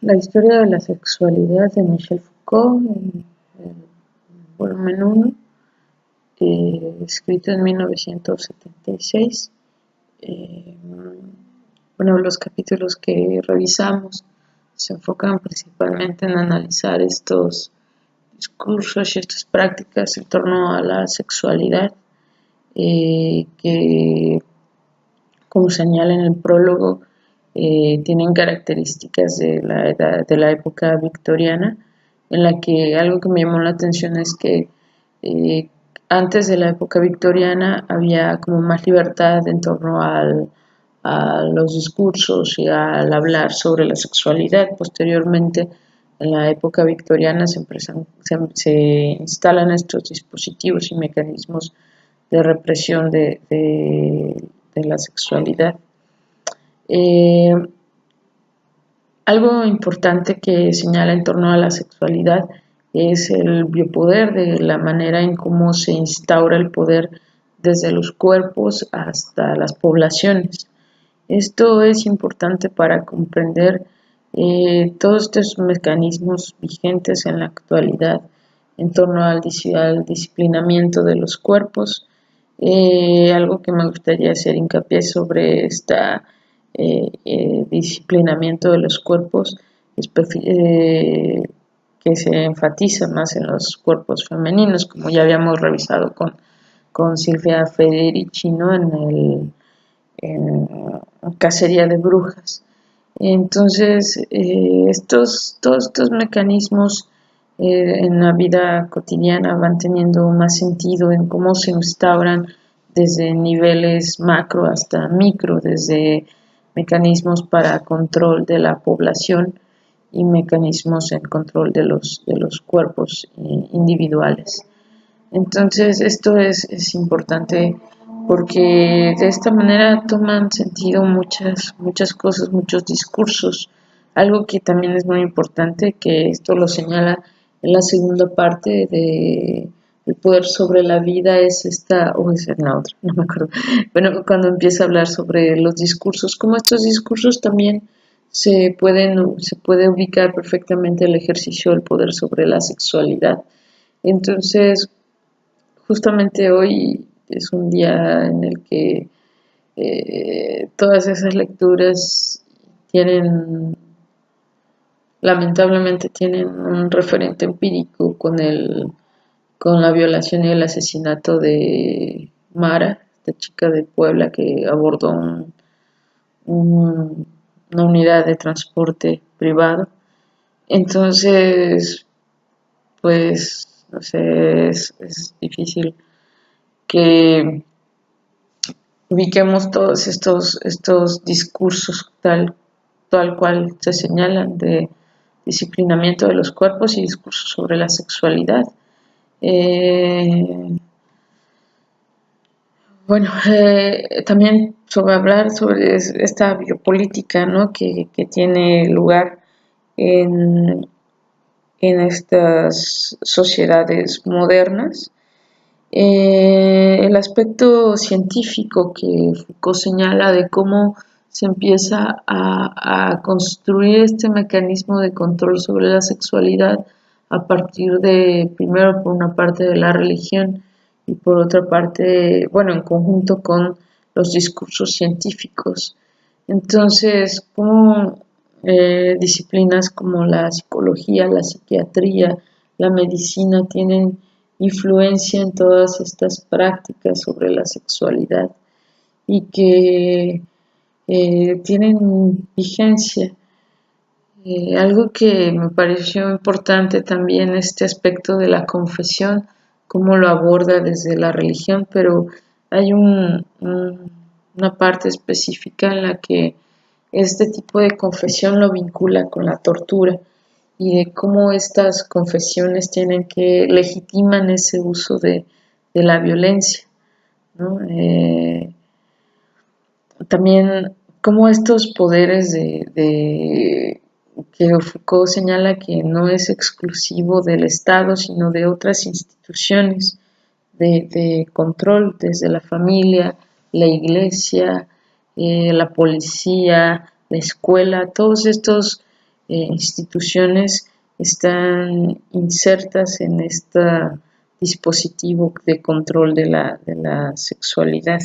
La historia de la sexualidad de Michel Foucault, en volumen 1, escrito en 1976. Bueno, los capítulos que revisamos se enfocan principalmente en analizar estos discursos y estas prácticas en torno a la sexualidad, que, como señala en el prólogo, tienen características de la época victoriana, en la que algo que me llamó la atención es que antes de la época victoriana había como más libertad en torno a los discursos y al hablar sobre la sexualidad. Posteriormente, en la época victoriana se instalan estos dispositivos y mecanismos de represión de la sexualidad. Algo importante que señala en torno a la sexualidad es el biopoder, de la manera en cómo se instaura el poder desde los cuerpos hasta las poblaciones. Esto es importante para comprender todos estos mecanismos vigentes en la actualidad en torno al disciplinamiento de los cuerpos. Algo que me gustaría hacer hincapié sobre esta disciplinamiento de los cuerpos, que se enfatiza más en los cuerpos femeninos, como ya habíamos revisado con Silvia Federici, ¿no? en Cacería de Brujas. Entonces, todos estos mecanismos en la vida cotidiana van teniendo más sentido en cómo se instauran desde niveles macro hasta micro, desde mecanismos para control de la población y mecanismos en control de los cuerpos individuales. Entonces, esto es importante porque de esta manera toman sentido muchas cosas, muchos discursos. Algo que también es muy importante, que esto lo señala en la segunda parte de El poder sobre la vida, es esta, o es en la otra, no me acuerdo. Bueno, cuando empieza a hablar sobre los discursos, como estos discursos también se puede ubicar perfectamente el ejercicio del poder sobre la sexualidad. Entonces, justamente hoy es un día en el que todas esas lecturas tienen, lamentablemente, tienen un referente empírico con la violación y el asesinato de Mara, esta chica de Puebla que abordó una unidad de transporte privado. Entonces, pues, no sé, es difícil que ubiquemos todos estos discursos tal cual se señalan de disciplinamiento de los cuerpos y discursos sobre la sexualidad. Bueno, también sobre hablar sobre esta biopolítica, ¿no? que tiene lugar en, en estas sociedades modernas. El aspecto científico que Foucault señala de cómo se empieza a construir este mecanismo de control sobre la sexualidad a partir de, primero por una parte de la religión y por otra parte, bueno, en conjunto con los discursos científicos. Entonces, cómo disciplinas como la psicología, la psiquiatría, la medicina tienen influencia en todas estas prácticas sobre la sexualidad y que tienen vigencia. Algo que me pareció importante también, este aspecto de la confesión, cómo lo aborda desde la religión, pero hay una parte específica en la que este tipo de confesión lo vincula con la tortura y de cómo estas confesiones tienen que legitiman ese uso de la violencia, ¿no? También cómo estos poderes que Foucault señala que no es exclusivo del Estado, sino de otras instituciones de control, desde la familia, la iglesia, la policía, la escuela, todos estos instituciones están insertas en este dispositivo de control de la sexualidad.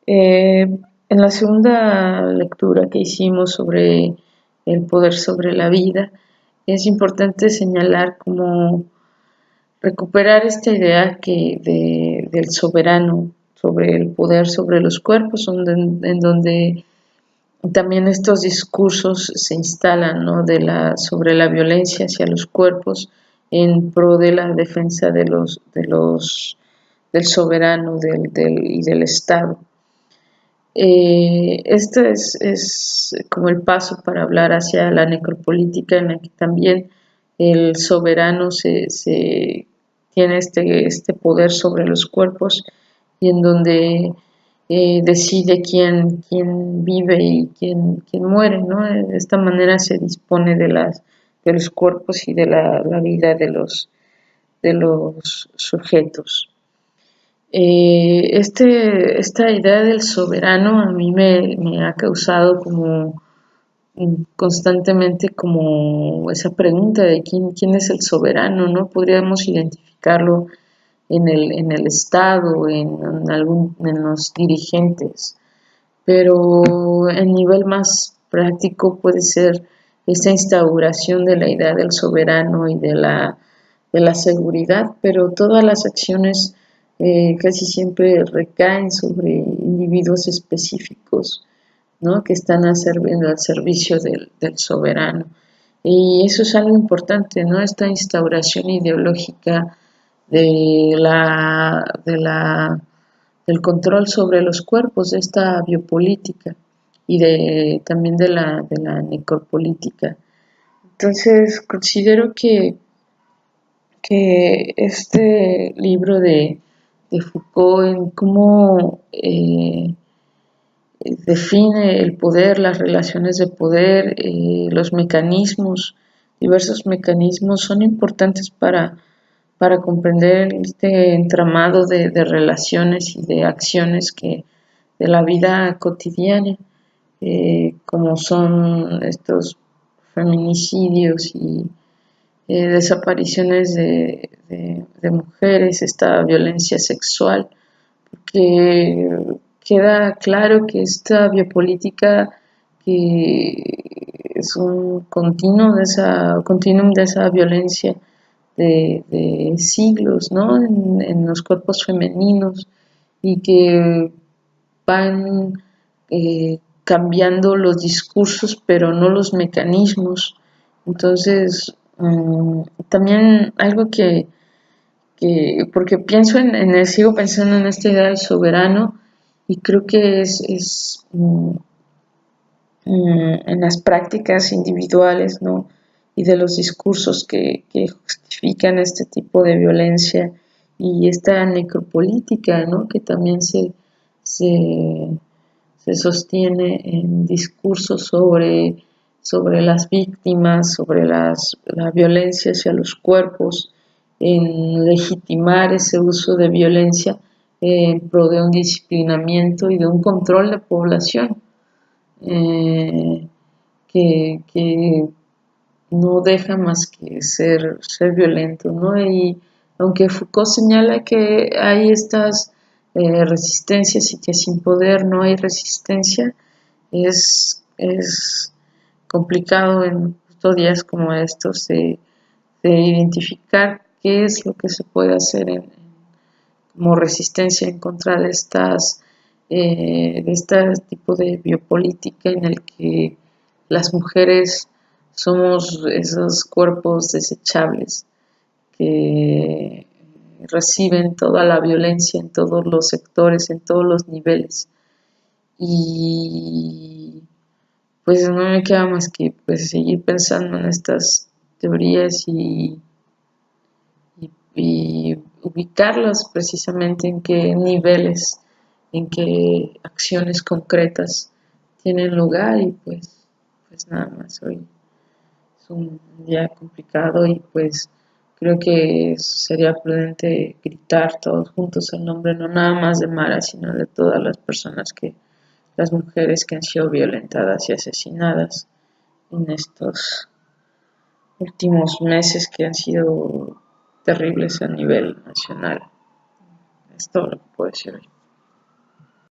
En la segunda lectura que hicimos sobre el poder sobre la vida, es importante señalar cómo recuperar esta idea del soberano sobre el poder sobre los cuerpos, en donde también estos discursos se instalan, ¿no? Sobre la violencia hacia los cuerpos en pro de la defensa del soberano y del Estado. Este es como el paso para hablar hacia la necropolítica, en la que también el soberano tiene este poder sobre los cuerpos, y en donde decide quién vive y quién muere, ¿no? De esta manera se dispone de los cuerpos y de la vida de los sujetos. Esta idea del soberano a mí me ha causado como constantemente como esa pregunta de quién es el soberano, ¿no? Podríamos identificarlo en el Estado, en los dirigentes, pero en nivel más práctico puede ser esta instauración de la idea del soberano y de la seguridad, pero todas las acciones casi siempre recaen sobre individuos específicos, ¿no? Que están al servicio del soberano. Y eso es algo importante, ¿no? Esta instauración ideológica del control sobre los cuerpos, de esta biopolítica y también de la necropolítica. Entonces, considero que este libro de Foucault, en cómo define el poder, las relaciones de poder, los mecanismos, diversos mecanismos, son importantes para comprender este entramado de relaciones y de acciones de la vida cotidiana, como son estos feminicidios y desapariciones de mujeres, esta violencia sexual, porque queda claro que esta biopolítica, que es un continuum de esa violencia de siglos, ¿no? En los cuerpos femeninos, y que van cambiando los discursos, pero no los mecanismos. Entonces, también algo porque pienso sigo pensando en esta idea del soberano, y creo que en las prácticas individuales, ¿no? Y de los discursos que justifican este tipo de violencia y esta necropolítica, ¿no? Que también se sostiene en discursos sobre las víctimas, sobre la violencia hacia los cuerpos, en legitimar ese uso de violencia en pro de un disciplinamiento y de un control de población, que no deja más que ser violento, ¿no? Y aunque Foucault señala que hay estas resistencias y que sin poder no hay resistencia, es complicado en justo días como estos de identificar qué es lo que se puede hacer como resistencia en contra de de este tipo de biopolítica en el que las mujeres somos esos cuerpos desechables que reciben toda la violencia en todos los sectores, en todos los niveles. Y pues no me queda más que pues seguir pensando en estas teorías y ubicarlas precisamente en qué niveles, en qué acciones concretas tienen lugar. Y pues nada más, hoy es un día complicado, y pues creo que sería prudente gritar todos juntos el nombre, no nada más de Mara, sino de todas las mujeres que han sido violentadas y asesinadas en estos últimos meses que han sido terribles a nivel nacional. Es todo lo que puedo decir hoy.